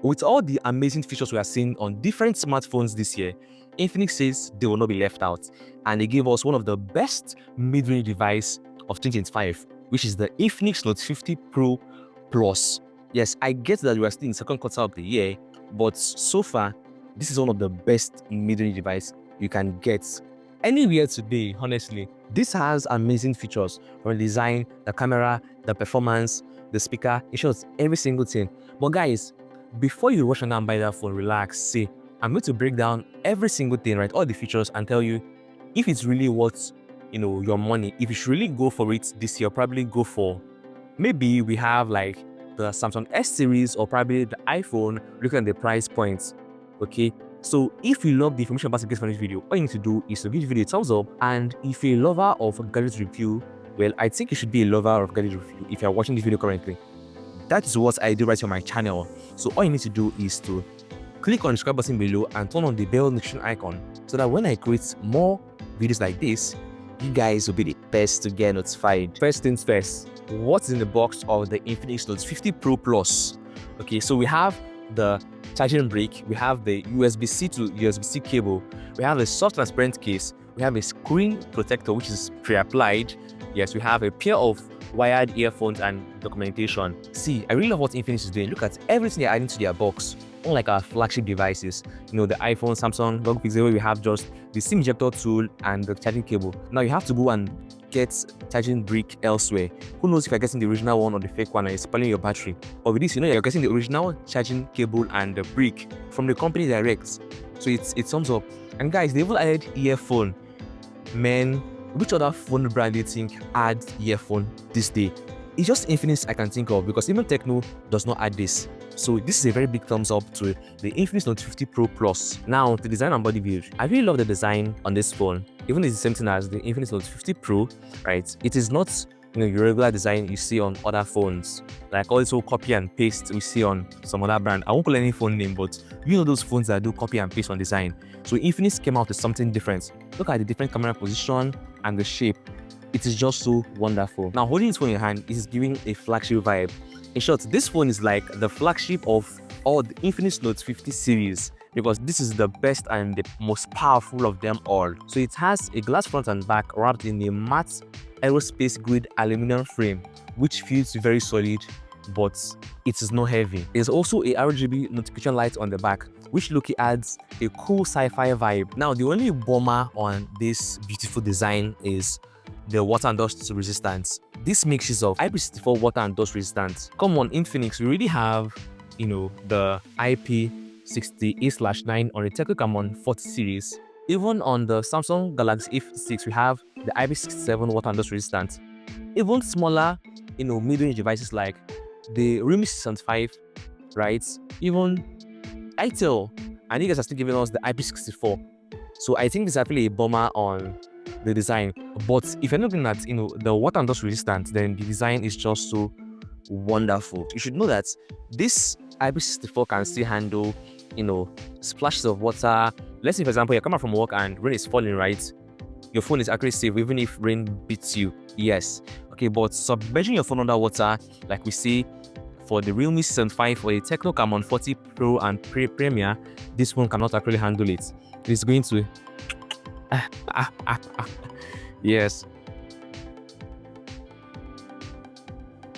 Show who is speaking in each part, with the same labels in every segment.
Speaker 1: With all the amazing features we are seeing on different smartphones this year, Infinix says they will not be left out, and they gave us one of the best mid-range device of 2025, which is the Infinix Note 50 Pro Plus. Yes, I get that we are still in the second quarter of the year, but so far, this is one of the best mid-range device you can get anywhere today, honestly. This has amazing features from the design, the camera, the performance, the speaker. It shows every single thing. But guys, before you rush on and buy that phone, relax. See, I'm going to break down every single thing, right? All the features, and tell you if it's really worth, your money. If you should really go for it this year, probably go for, maybe we have like the Samsung S series or probably the iPhone, looking at the price points. Okay, so if you love the information about this video, all you need to do is to give the video a thumbs up. And if you're a lover of gadget review, well, I think you should be a lover of gadget review if you're watching this video currently. That is what I do right here on my channel. So all you need to do is to click on the subscribe button below and turn on the bell notification icon, so that when I create more videos like this, you guys will be the first to get notified. First things first, what's in the box of the Infinix Note 50 Pro Plus? Okay, so we have the charging brick, we have the USB-C to USB-C cable, we have a soft transparent case, we have a screen protector which is pre-applied. Yes, we have a pair of wired earphones and documentation. See, I really love what Infinix is doing. Look at everything they're adding to their box. Unlike our flagship devices, the iPhone, Samsung, Google Pixel, where we have just the SIM ejector tool and the charging cable. Now you have to go and get charging brick elsewhere. Who knows if you're getting the original one or the fake one and it's spoiling your battery. But with this, you're getting the original charging cable and the brick from the company direct. So it's thumbs up. And guys, they even added earphone. Man, which other phone brand do you think add earphone this day? It's just Infinix I can think of, because even Tecno does not add this. So this is a very big thumbs up to the Infinix Note 50 Pro Plus. Now, the design and body build. I really love the design on this phone. Even it's the same thing as the Infinix Note 50 Pro, right? It is not your regular design you see on other phones, like also copy and paste we see on some other brand. I won't call any phone name, but those phones that do copy and paste on design. So Infinix came out with something different. Look at the different camera position and the shape. It is just so wonderful. Now, holding this phone in your hand is giving a flagship vibe. In short, this phone is like the flagship of all the Infinix Note 50 series, because this is the best and the most powerful of them all. So it has a glass front and back wrapped in a matte Aerospace-Grade aluminum frame, which feels very solid, but it is not heavy. There's also a RGB notification light on the back, which looking adds a cool sci-fi vibe. Now, the only bummer on this beautiful design is the water and dust resistance. This makes use of IP64 water and dust resistance. Come on, Infinix, we already have, the IP60A/9 on the Tecno Camon 40 series. Even on the Samsung Galaxy F6, we have the IP67 water and dust resistance. Even smaller, mid-range devices like the Realme 65, right? Even ITEL, and you guys are still giving us the IP64. So I think this is actually a bummer on the design. But if you're looking at the water and dust resistance, then the design is just so wonderful. You should know that this IP64 can still handle splashes of water. Let's say, for example, you're coming from work and rain is falling, right? Your phone is actually safe even if rain beats you. Yes, okay, but submerging your phone underwater, like we see for the Realme 75 or the Tecno Camon 40 Pro and Premier, this phone cannot actually handle it. It's going to yes.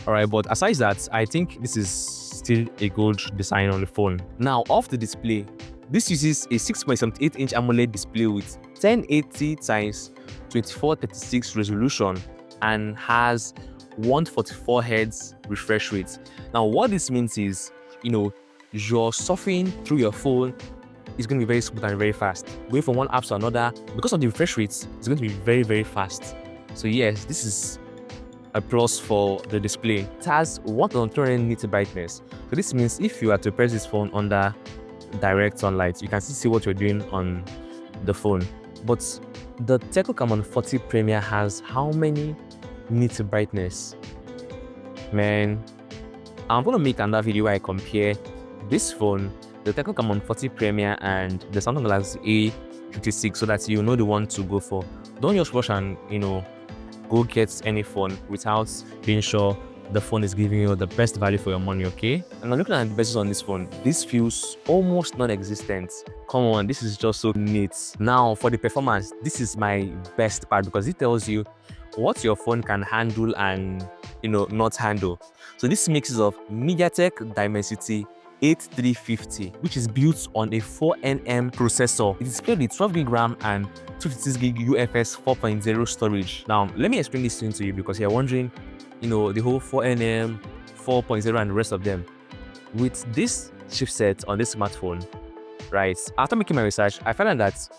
Speaker 1: Alright, but aside that, I think this is still a good design on the phone. Now, off the display, this uses a 6.78-inch AMOLED display with 1080 x 2436 resolution and has 144 Hz refresh rate. Now, what this means is, you're surfing through your phone, it's going to be very smooth and very fast. Going from one app to another, because of the refresh rates, it's going to be very, very fast. So yes, this is a plus for the display. It has 1200 nit brightness. So this means if you are to press this phone under direct sunlight, you can still see what you're doing on the phone. But the Tecno Camon 40 Premier has how many nit brightness? Man, I'm going to make another video where I compare this phone, the Tecno Camon 40 Premier, and the Samsung Galaxy A56, so that you know the one to go for. Don't just rush and go get any phone without being sure the phone is giving you the best value for your money, okay? And I'm looking at the basis on this phone. This feels almost non-existent. Come on, this is just so neat. Now, for the performance, this is my best part because it tells you what your phone can handle and, not handle. So this mixes of MediaTek Dimensity 8350, which is built on a 4nm processor. It is paired with 12GB RAM and 256GB UFS 4.0 storage. Now, let me explain this thing to you because you're wondering, the whole 4nm, 4.0 and the rest of them. With this chipset on this smartphone, right, after making my research, I found out that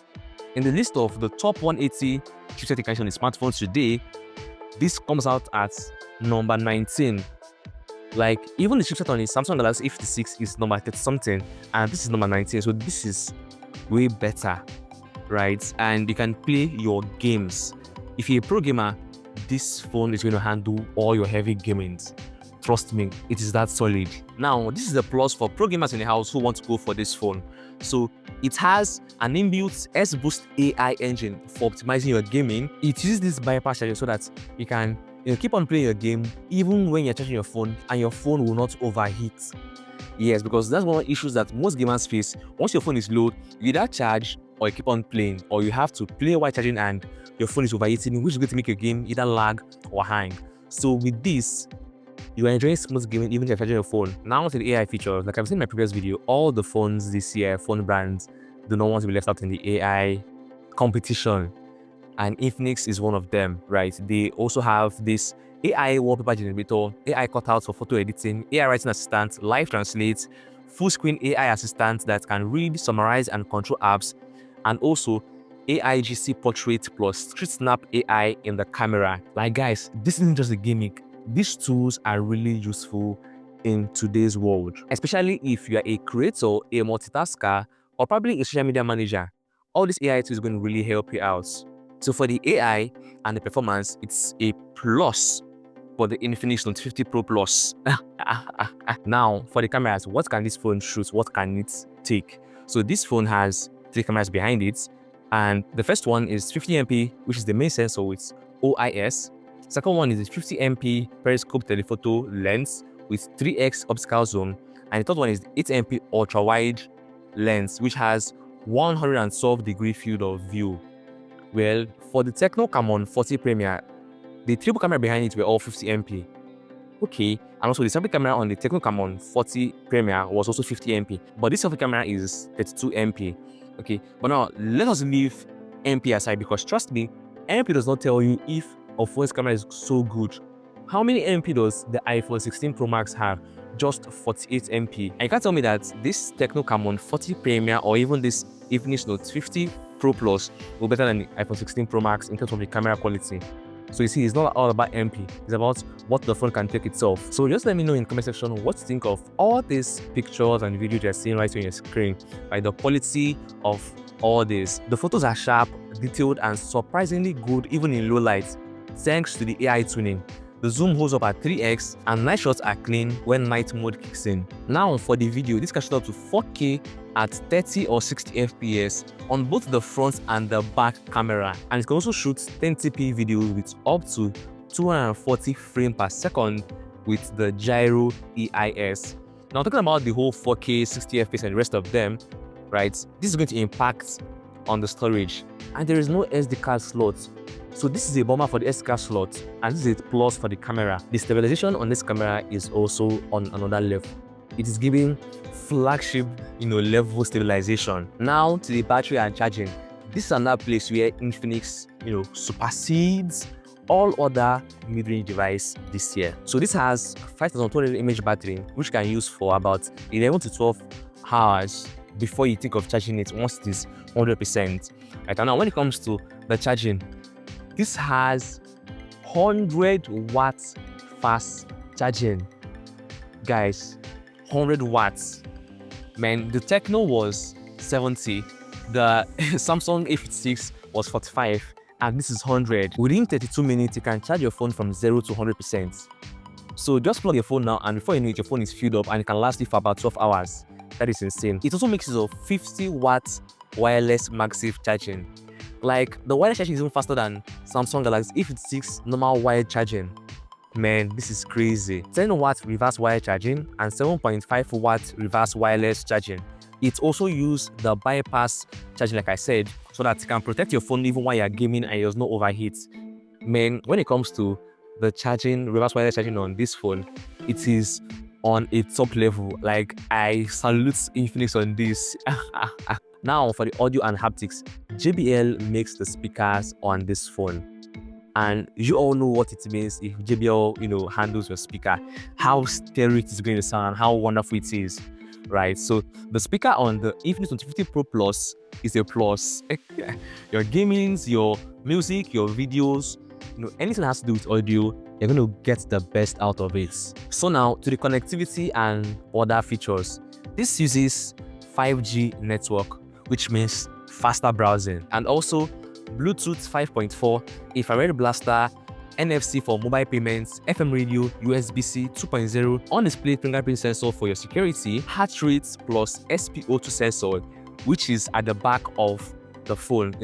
Speaker 1: in the list of the top 180 chipset you can use on the smartphones today, this comes out at number 19. Like, even the chipset on the Samsung Galaxy A56 is number 30 something, and this is number 19. So this is way better, right? And you can play your games. If you're a pro gamer, this phone is going to handle all your heavy gamings. Trust me, it is that solid. Now, this is a plus for pro gamers in the house who want to go for this phone. So it has an inbuilt S-Boost AI engine for optimizing your gaming. It uses this bypass charger so that you can keep on playing your game even when you're charging your phone, and your phone will not overheat. Yes, because that's one of the issues that most gamers face. Once your phone is low, you either charge or you keep on playing, or you have to play while charging and your phone is overheating, which is going to make your game either lag or hang. So with this, you are enjoying smooth gaming even if you're charging your phone. Now to the AI features, like I've seen in my previous video, all the phones this year, phone brands, do not want to be left out in the AI competition. And Infinix is one of them, right? They also have this AI wallpaper generator, AI cutouts for photo editing, AI writing assistant, live translate, full screen AI assistant that can read, summarize, and control apps, and also AI GC portrait plus street snap AI in the camera. Like guys, this isn't just a gimmick. These tools are really useful in today's world, especially if you are a creator, a multitasker, or probably a social media manager. All these AI tools are going to really help you out. So for the AI and the performance, it's a plus for the Infinix Note 50 Pro Plus. Now, for the cameras, what can this phone shoot? What can it take? So this phone has 3 cameras behind it. And the first one is 50MP, which is the main sensor with OIS. Second one is the 50MP periscope telephoto lens with 3x optical zoom. And the third one is the 8MP ultra-wide lens, which has 112-degree field of view. Well, for the Tecno Camon 40 Premier, the triple camera behind it were all 50MP. Okay, and also the selfie camera on the Tecno Camon 40 Premier was also 50MP, but this selfie camera is 32MP. Okay, but now let us leave MP aside because trust me, MP does not tell you if a phone's camera is so good. How many MP does the iPhone 16 Pro Max have? Just 48MP. And you can't tell me that this Tecno Camon 40 Premier or even this Infinix Note 50 Pro Plus will be better than the iPhone 16 Pro Max in terms of the camera quality. So you see, it's not all about MP, it's about what the phone can take itself. So just let me know in the comment section what you think of all these pictures and videos you're seeing right on your screen, right? The quality of all this. The photos are sharp, detailed, and surprisingly good even in low light, thanks to the AI tuning. The zoom holds up at 3x and night shots are clean when night mode kicks in. Now for the video, this can shoot up to 4K at 30 or 60 FPS on both the front and the back camera, and it can also shoot 1080p video with up to 240 frames per second with the gyro EIS. Now talking about the whole 4K 60 FPS and the rest of them, right, this is going to impact on the storage, and there is no SD card slot. So this is a bummer for the SD card slot, and this is a plus for the camera. The stabilization on this camera is also on another level. It is giving flagship, level stabilization. Now to the battery and charging. This is another place where Infinix, supersedes all other mid-range device this year. So this has 5200 mAh battery, which can use for about 11 to 12 hours before you think of charging it once it is 100%. Right, and now when it comes to the charging, this has 100 watts fast charging. Guys, 100 watts. Man, the Tecno was 70, the Samsung A56 was 45, and this is 100. Within 32 minutes, you can charge your phone from 0 to 100%. So just plug your phone now, and before you know it, your phone is filled up and it can last you for about 12 hours. That is insane. It also makes use of 50 watts wireless MagSafe charging. Like, the wireless charging is even faster than Samsung Galaxy A56 normal wired charging. Man, this is crazy. 10-watt reverse wire charging and 7.5-watt reverse wireless charging. It also uses the bypass charging, like I said, so that it can protect your phone even while you're gaming and it does not overheat. Man, when it comes to the charging, reverse wireless charging on this phone, it is on a top level. Like, I salute Infinix on this. Now, for the audio and haptics, JBL makes the speakers on this phone. And you all know what it means if JBL, handles your speaker, how stereo it is going to sound, and how wonderful it is, right? So the speaker on the Infinix Note 50 Pro Plus is a plus. Your gamings, your music, your videos, anything that has to do with audio, you're going to get the best out of it. So now to the connectivity and other features. This uses 5G network, which means faster browsing, and also Bluetooth 5.4, infrared blaster, NFC for mobile payments, FM radio, USB-C 2.0, on-display fingerprint sensor for your security, heart rate plus SpO2 sensor, which is at the back of the phone,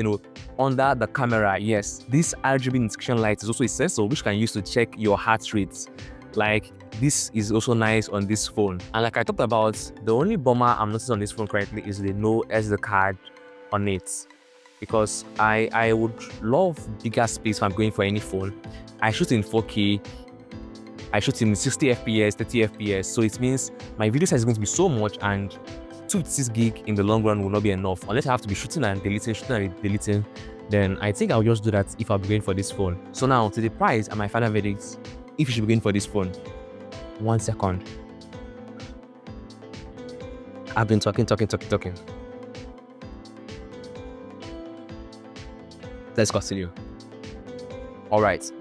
Speaker 1: under the camera. Yes, this RGB indication light is also a sensor which can use to check your heart rate. Like, this is also nice on this phone. And like I talked about, the only bummer I'm noticing on this phone currently is the no SD card on it, because I would love bigger space if I'm going for any phone. I shoot in 4K, I shoot in 60 FPS, 30 FPS, so it means my video size is going to be so much, and 256 gig in the long run will not be enough. Unless I have to be shooting and deleting, then I think I'll just do that if I'll be going for this phone. So now to the price and my final verdict, if you should be going for this phone. 1 second. I've been talking. Let's continue. All right.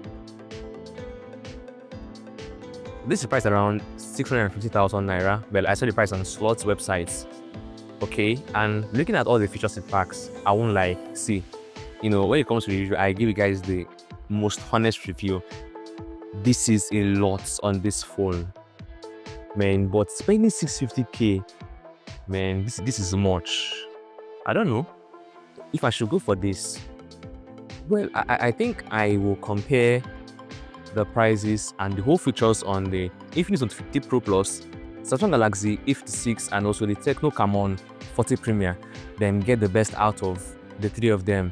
Speaker 1: This is priced around 650,000 naira. Well, I saw the price on Slot's websites. Okay, and looking at all the features it packs, I won't lie. See, when it comes to review, I give you guys the most honest review. This is a lot on this phone, man. But spending 650k, man, this is much. I don't know if I should go for this. Well, I think I will compare the prices and the whole features on the Infinix Note 50 Pro Plus, Samsung Galaxy A56, and also the Tecno Camon 40 Premier. Then get the best out of the three of them,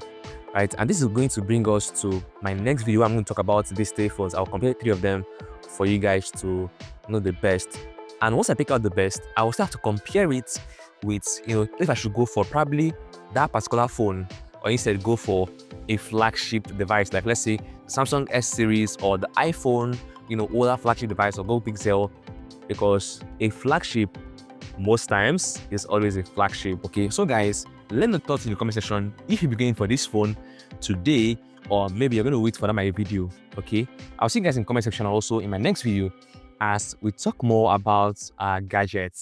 Speaker 1: right? And this is going to bring us to my next video. I'm going to talk about these three phones. I'll compare three of them for you guys to know the best. And once I pick out the best, I will start to compare it with, if I should go for probably that particular phone, or instead go for a flagship device, like let's say Samsung S series or the iPhone, older flagship device, or Go Pixel, because a flagship most times is always a flagship. Okay, so guys, let me know thoughts in the comment section if you'll be going for this phone today, or maybe you're going to wait for my video. Okay, I'll see you guys in the comment section also in my next video as we talk more about gadgets.